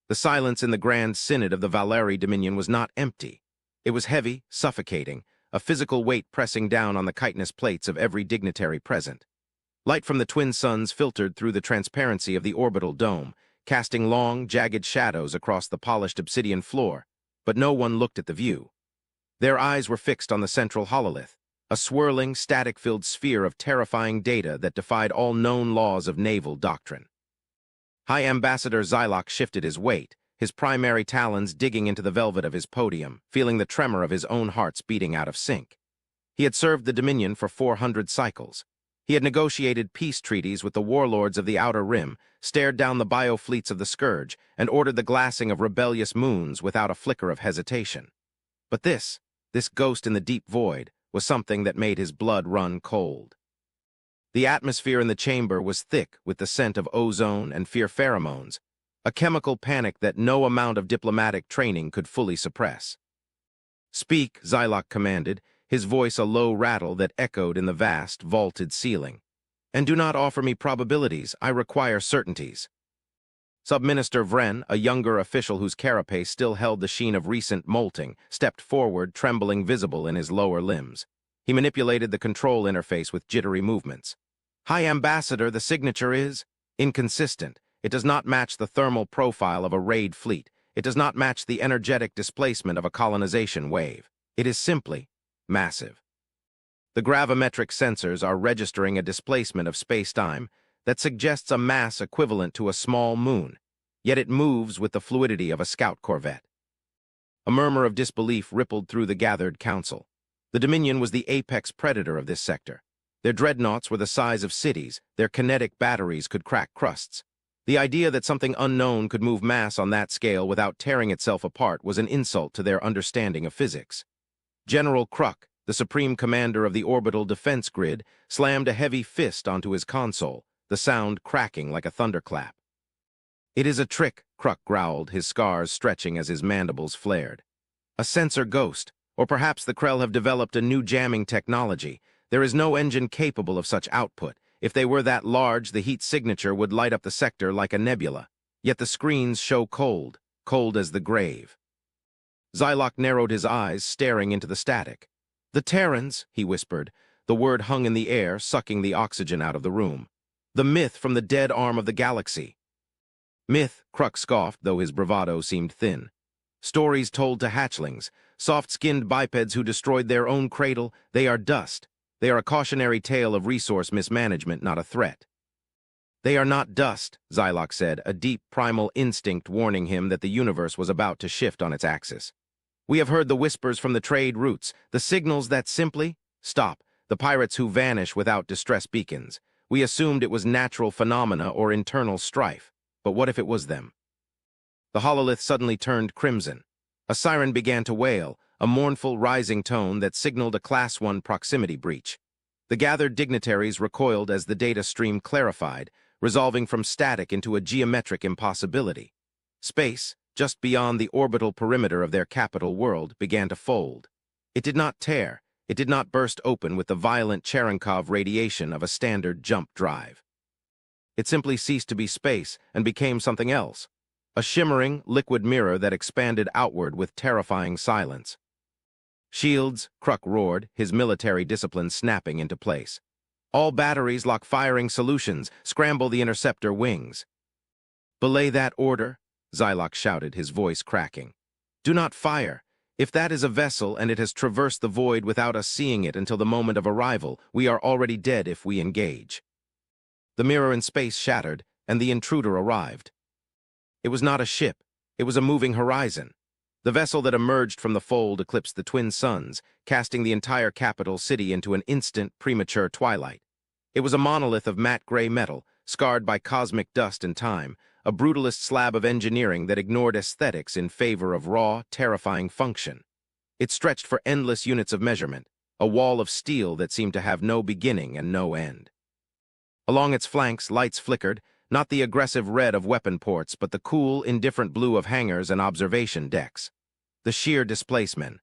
The silence in the Grand Synod of the Valeri Dominion was not empty. It was heavy, suffocating, a physical weight pressing down on the chitinous plates of every dignitary present. Light from the twin suns filtered through the transparency of the orbital dome, casting long, jagged shadows across the polished obsidian floor, but no one looked at the view. Their eyes were fixed on the central hololith, a swirling, static-filled sphere of terrifying data that defied all known laws of naval doctrine. High Ambassador Xyloc shifted his weight, his primary talons digging into the velvet of his podium, feeling the tremor of his own heart's beating out of sync. He had served the Dominion for 400 cycles. He had negotiated peace treaties with the warlords of the Outer Rim, stared down the biofleets of the Scourge, and ordered the glassing of rebellious moons without a flicker of hesitation. But this ghost in the deep void, was something that made his blood run cold. The atmosphere in the chamber was thick with the scent of ozone and fear pheromones, a chemical panic that no amount of diplomatic training could fully suppress. "Speak," Xyloc commanded, his voice a low rattle that echoed in the vast, vaulted ceiling. "And do not offer me probabilities, I require certainties." Subminister Vren, a younger official whose carapace still held the sheen of recent molting, stepped forward, trembling visible in his lower limbs. He manipulated the control interface with jittery movements. "High Ambassador, the signature is inconsistent. It does not match the thermal profile of a raid fleet. It does not match the energetic displacement of a colonization wave. It is simply massive. The gravimetric sensors are registering a displacement of space-time that suggests a mass equivalent to a small moon, yet it moves with the fluidity of a scout corvette." A murmur of disbelief rippled through the gathered council. The Dominion was the apex predator of this sector. Their dreadnoughts were the size of cities, their kinetic batteries could crack crusts. The idea that something unknown could move mass on that scale without tearing itself apart was an insult to their understanding of physics. General Kruk, the supreme commander of the orbital defense grid, slammed a heavy fist onto his console, the sound cracking like a thunderclap. "It is a trick," Kruk growled, his scars stretching as his mandibles flared. "A sensor ghost, or perhaps the Krell have developed a new jamming technology. There is no engine capable of such output. If they were that large, the heat signature would light up the sector like a nebula. Yet the screens show cold, cold as the grave." Xyloc narrowed his eyes, staring into the static. "The Terrans," he whispered. The word hung in the air, sucking the oxygen out of the room. "The myth from the dead arm of the galaxy." "Myth," Kruk scoffed, though his bravado seemed thin. "Stories told to hatchlings, soft-skinned bipeds who destroyed their own cradle. They are dust. They are a cautionary tale of resource mismanagement, not a threat." "They are not dust," Xyloc said, a deep primal instinct warning him that the universe was about to shift on its axis. "We have heard the whispers from the trade routes, the signals that simply stop, the pirates who vanish without distress beacons. We assumed it was natural phenomena or internal strife. But what if it was them?" The hololith suddenly turned crimson. A siren began to wail, a mournful rising tone that signaled a Class 1 proximity breach. The gathered dignitaries recoiled as the data stream clarified, resolving from static into a geometric impossibility. Space, just beyond the orbital perimeter of their capital world, began to fold. It did not tear, it did not burst open with the violent Cherenkov radiation of a standard jump drive. It simply ceased to be space and became something else, a shimmering, liquid mirror that expanded outward with terrifying silence. "Shields," Kruk roared, his military discipline snapping into place. "All batteries lock firing solutions. Scramble the interceptor wings." "Belay that order," Xyloc shouted, his voice cracking. "Do not fire. If that is a vessel and it has traversed the void without us seeing it until the moment of arrival, we are already dead if we engage." The mirror in space shattered, and the intruder arrived. It was not a ship. It was a moving horizon. The vessel that emerged from the fold eclipsed the twin suns, casting the entire capital city into an instant, premature twilight. It was a monolith of matte gray metal, scarred by cosmic dust and time, a brutalist slab of engineering that ignored aesthetics in favor of raw, terrifying function. It stretched for endless units of measurement, a wall of steel that seemed to have no beginning and no end. Along its flanks, lights flickered, not the aggressive red of weapon ports, but the cool, indifferent blue of hangars and observation decks. The sheer displacement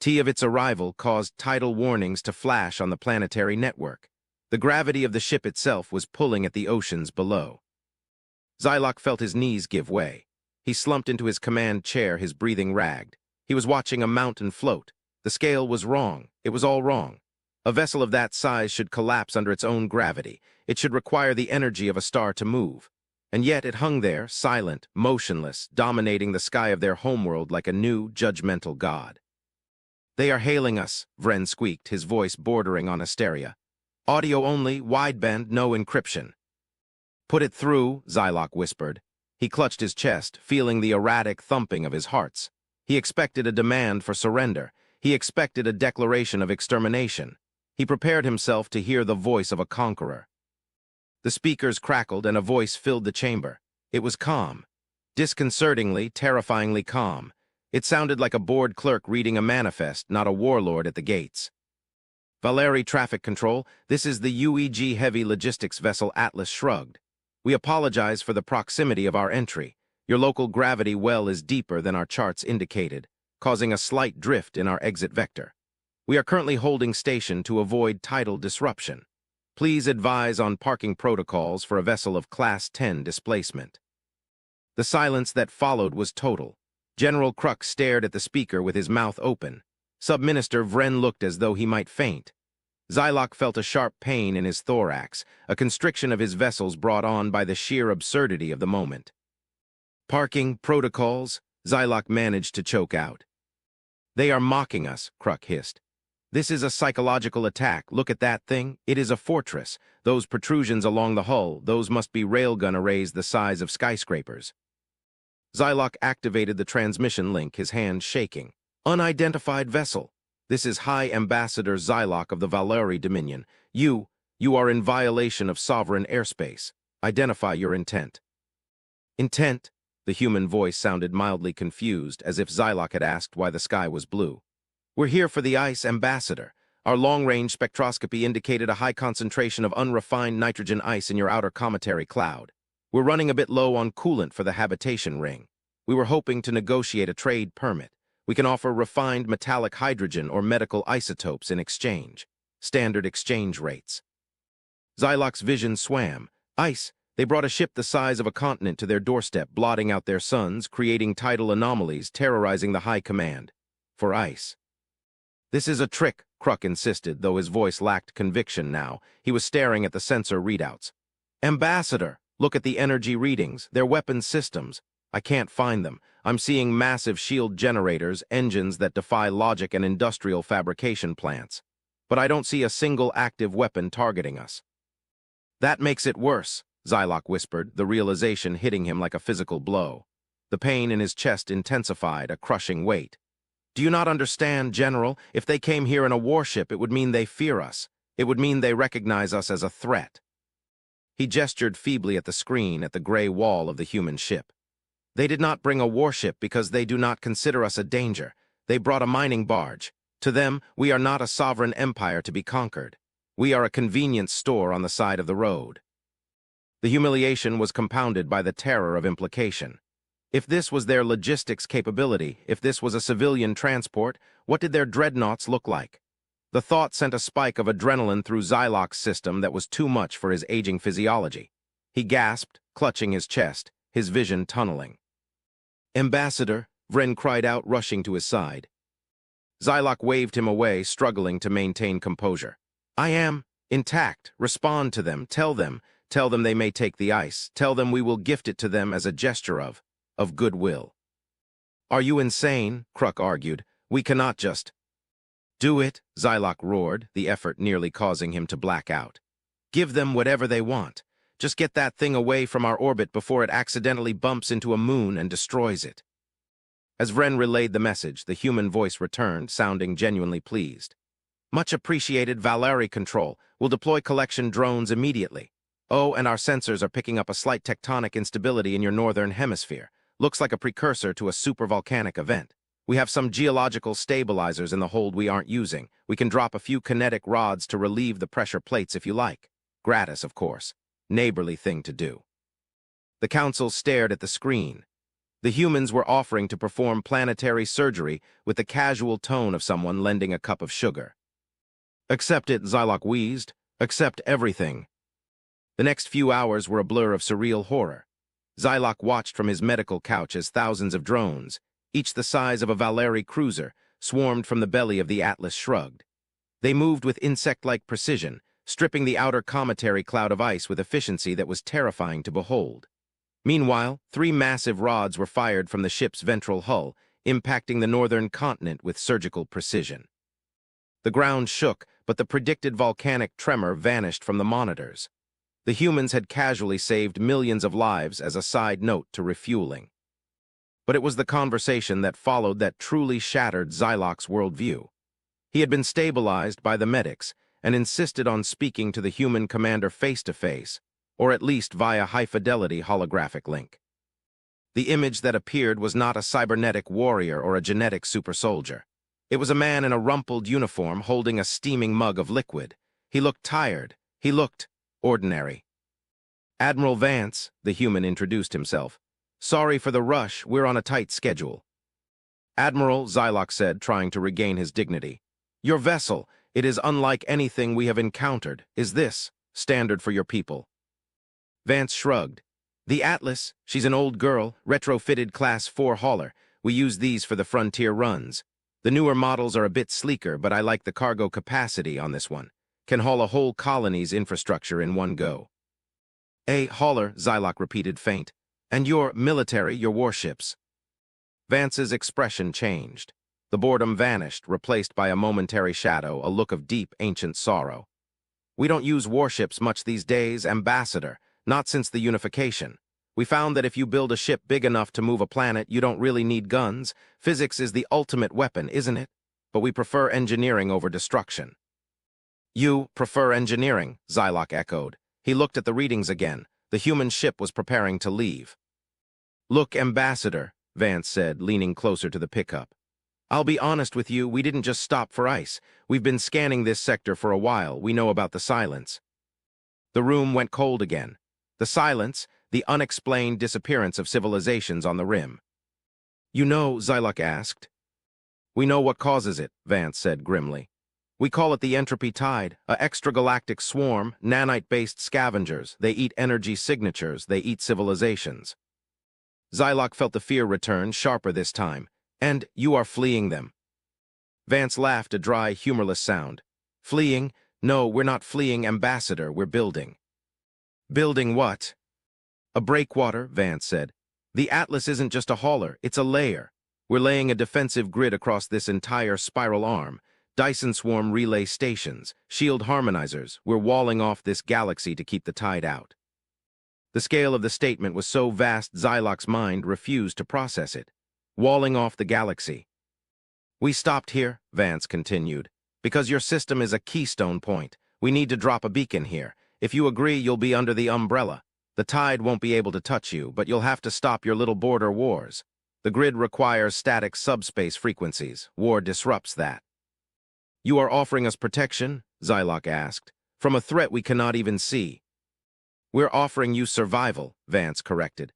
of its arrival caused tidal warnings to flash on the planetary network. The gravity of the ship itself was pulling at the oceans below. Xyloc felt his knees give way. He slumped into his command chair, his breathing ragged. He was watching a mountain float. The scale was wrong. It was all wrong. A vessel of that size should collapse under its own gravity. It should require the energy of a star to move. And yet it hung there, silent, motionless, dominating the sky of their homeworld like a new, judgmental god. "They are hailing us," Vren squeaked, his voice bordering on hysteria. "Audio only, wideband, no encryption." "Put it through," Zylok whispered. He clutched his chest, feeling the erratic thumping of his hearts. He expected a demand for surrender. He expected a declaration of extermination. He prepared himself to hear the voice of a conqueror. The speakers crackled and a voice filled the chamber. It was calm. Disconcertingly, terrifyingly calm. It sounded like a bored clerk reading a manifest, not a warlord at the gates. "Valeri Traffic Control, this is the UEG Heavy Logistics Vessel Atlas shrugged. We apologize for the proximity of our entry. Your local gravity well is deeper than our charts indicated, causing a slight drift in our exit vector. We are currently holding station to avoid tidal disruption. Please advise on parking protocols for a vessel of Class 10 displacement." The silence that followed was total. General Kruk stared at the speaker with his mouth open. Sub-Minister Vren looked as though he might faint. Zylok felt a sharp pain in his thorax, a constriction of his vessels brought on by the sheer absurdity of the moment. "Parking protocols," Zylok managed to choke out. "They are mocking us," Kruk hissed. "This is a psychological attack. Look at that thing. It is a fortress. Those protrusions along the hull, those must be railgun arrays the size of skyscrapers." Zylok activated the transmission link, his hand shaking. "Unidentified vessel. This is High Ambassador Zylok of the Valeri Dominion. You are in violation of sovereign airspace. Identify your intent." "Intent?" The human voice sounded mildly confused, as if Zylok had asked why the sky was blue. "We're here for the ice, Ambassador. Our long-range spectroscopy indicated a high concentration of unrefined nitrogen ice in your outer cometary cloud. We're running a bit low on coolant for the habitation ring. We were hoping to negotiate a trade permit. We can offer refined metallic hydrogen or medical isotopes in exchange. Standard exchange rates." Zylok's vision swam. Ice. They brought a ship the size of a continent to their doorstep, blotting out their suns, creating tidal anomalies, terrorizing the high command. For ice. "This is a trick," Kruk insisted, though his voice lacked conviction now. He was staring at the sensor readouts. "Ambassador, look at the energy readings, their weapons systems. I can't find them. I'm seeing massive shield generators, engines that defy logic and industrial fabrication plants. But I don't see a single active weapon targeting us." "That makes it worse," Zylok whispered, the realization hitting him like a physical blow. The pain in his chest intensified, a crushing weight. "Do you not understand, General? If they came here in a warship, it would mean they fear us. It would mean they recognize us as a threat." He gestured feebly at the screen at the gray wall of the human ship. "They did not bring a warship because they do not consider us a danger. They brought a mining barge. To them, we are not a sovereign empire to be conquered. We are a convenience store on the side of the road." The humiliation was compounded by the terror of implication. If this was their logistics capability, if this was a civilian transport, what did their dreadnoughts look like? The thought sent a spike of adrenaline through Zylok's system that was too much for his aging physiology. He gasped, clutching his chest, his vision tunneling. "Ambassador," Vren cried out, rushing to his side. Zylok waved him away, struggling to maintain composure. "I am intact. Respond to them. Tell them they may take the ice. Tell them we will gift it to them as a gesture of goodwill." "Are you insane?" Kruk argued. "We cannot just—" "Do it," Zylok roared, the effort nearly causing him to black out. "Give them whatever they want. Just get that thing away from our orbit before it accidentally bumps into a moon and destroys it." As Vren relayed the message, the human voice returned, sounding genuinely pleased. "Much appreciated, Valeri Control. We'll deploy collection drones immediately. Oh, and our sensors are picking up a slight tectonic instability in your northern hemisphere. Looks like a precursor to a supervolcanic event. We have some geological stabilizers in the hold we aren't using. We can drop a few kinetic rods to relieve the pressure plates if you like. Gratis, of course. Neighborly thing to do." The council stared at the screen. The humans were offering to perform planetary surgery with the casual tone of someone lending a cup of sugar. "Accept it," Zylok wheezed. "Accept everything." The next few hours were a blur of surreal horror. Zylok watched from his medical couch as thousands of drones, each the size of a Valeri cruiser, swarmed from the belly of the Atlas shrugged. They moved with insect-like precision, stripping the outer cometary cloud of ice with efficiency that was terrifying to behold. Meanwhile, 3 massive rods were fired from the ship's ventral hull, impacting the northern continent with surgical precision. The ground shook, but the predicted volcanic tremor vanished from the monitors. The humans had casually saved millions of lives as a side note to refueling. But it was the conversation that followed that truly shattered Zylok's worldview. He had been stabilized by the medics and insisted on speaking to the human commander face-to-face, or at least via high-fidelity holographic link. The image that appeared was not a cybernetic warrior or a genetic super-soldier. It was a man in a rumpled uniform holding a steaming mug of liquid. He looked tired. He looked ordinary. "Admiral Vance," the human introduced himself. "Sorry for the rush, we're on a tight schedule." "Admiral," Zylok said, trying to regain his dignity. "Your vessel, it is unlike anything we have encountered. Is this standard for your people?" Vance shrugged. "The Atlas, she's an old girl, retrofitted Class 4 hauler. We use these for the frontier runs. The newer models are a bit sleeker, but I like the cargo capacity on this one. Can haul a whole colony's infrastructure in one go." "A hauler," Zylok repeated faint. "And your military, your warships." Vance's expression changed. The boredom vanished, replaced by a momentary shadow, a look of deep, ancient sorrow. "We don't use warships much these days, Ambassador, not since the unification. We found that if you build a ship big enough to move a planet, you don't really need guns. Physics is the ultimate weapon, isn't it? But we prefer engineering over destruction." "You prefer engineering," Zylok echoed. He looked at the readings again. The human ship was preparing to leave. "Look, Ambassador," Vance said, leaning closer to the pickup. "I'll be honest with you, we didn't just stop for ice. We've been scanning this sector for a while. We know about the silence." The room went cold again. The silence, the unexplained disappearance of civilizations on the rim. "You know," Zylok asked. "We know what causes it," Vance said grimly. "We call it the entropy tide, a extragalactic swarm, nanite-based scavengers. They eat energy signatures, they eat civilizations." Zylok felt the fear return, sharper this time. "And you are fleeing them." Vance laughed, a dry, humorless sound. "Fleeing? No, we're not fleeing, Ambassador, we're building." "Building what?" "A breakwater," Vance said. "The Atlas isn't just a hauler, it's a layer. We're laying a defensive grid across this entire spiral arm. Dyson swarm relay stations, shield harmonizers. We're walling off this galaxy to keep the tide out." The scale of the statement was so vast Zylok's mind refused to process it. Walling off the galaxy. "We stopped here," Vance continued, "because your system is a keystone point. We need to drop a beacon here. If you agree, you'll be under the umbrella. The tide won't be able to touch you, but you'll have to stop your little border wars. The grid requires static subspace frequencies. War disrupts that." "You are offering us protection?" Zylok asked. "From a threat we cannot even see." "We're offering you survival," Vance corrected.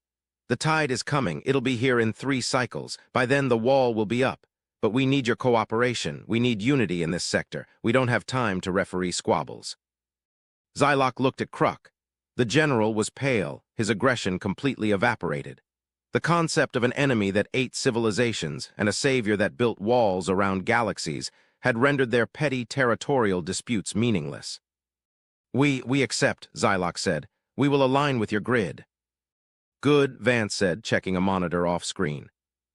"The tide is coming. It'll be here in 3 cycles. By then the wall will be up. But we need your cooperation. We need unity in this sector. We don't have time to referee squabbles." Zylok looked at Kruk. The general was pale, his aggression completely evaporated. The concept of an enemy that ate civilizations and a savior that built walls around galaxies had rendered their petty territorial disputes meaningless. We accept," Zylok said. "We will align with your grid." "Good," Vance said, checking a monitor off-screen.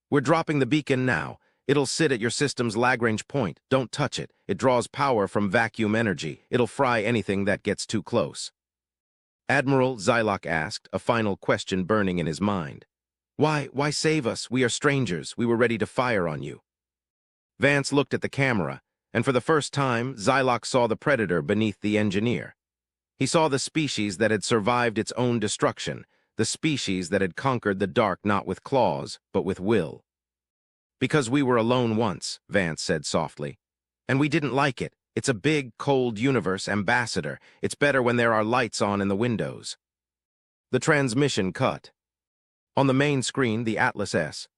"We're dropping the beacon now. It'll sit at your system's Lagrange point. Don't touch it. It draws power from vacuum energy. It'll fry anything that gets too close." "Admiral," Zylok asked, a final question burning in his mind. Why save us? We are strangers. We were ready to fire on you." Vance looked at the camera, and for the first time, Zylok saw the predator beneath the engineer. He saw the species that had survived its own destruction, the species that had conquered the dark not with claws, but with will. "Because we were alone once," Vance said softly. "And we didn't like it. It's a big, cold universe, Ambassador. It's better when there are lights on in the windows." The transmission cut. On the main screen, the Atlas S.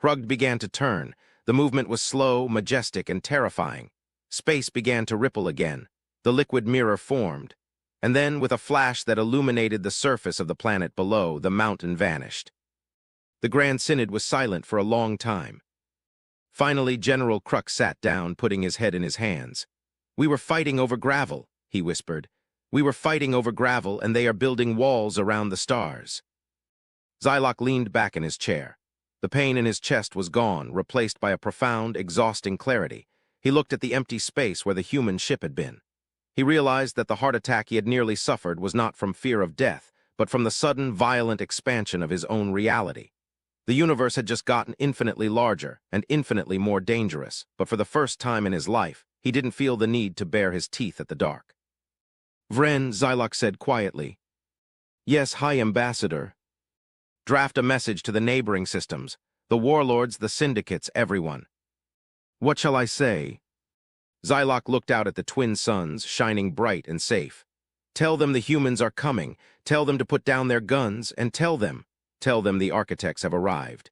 Rugg began to turn. The movement was slow, majestic, and terrifying. Space began to ripple again. The liquid mirror formed. And then, with a flash that illuminated the surface of the planet below, the mountain vanished. The Grand Synod was silent for a long time. Finally, General Kruk sat down, putting his head in his hands. "We were fighting over gravel," he whispered. "We were fighting over gravel, and they are building walls around the stars." Zylok leaned back in his chair. The pain in his chest was gone, replaced by a profound, exhausting clarity. He looked at the empty space where the human ship had been. He realized that the heart attack he had nearly suffered was not from fear of death, but from the sudden, violent expansion of his own reality. The universe had just gotten infinitely larger and infinitely more dangerous, but for the first time in his life, he didn't feel the need to bare his teeth at the dark. "Vren," Zylok said quietly. "Yes, High Ambassador. Draft a message to the neighboring systems, the warlords, the syndicates, everyone." "What shall I say?" Zylok looked out at the twin suns, shining bright and safe. "Tell them the humans are coming. Tell them to put down their guns, and tell them the architects have arrived."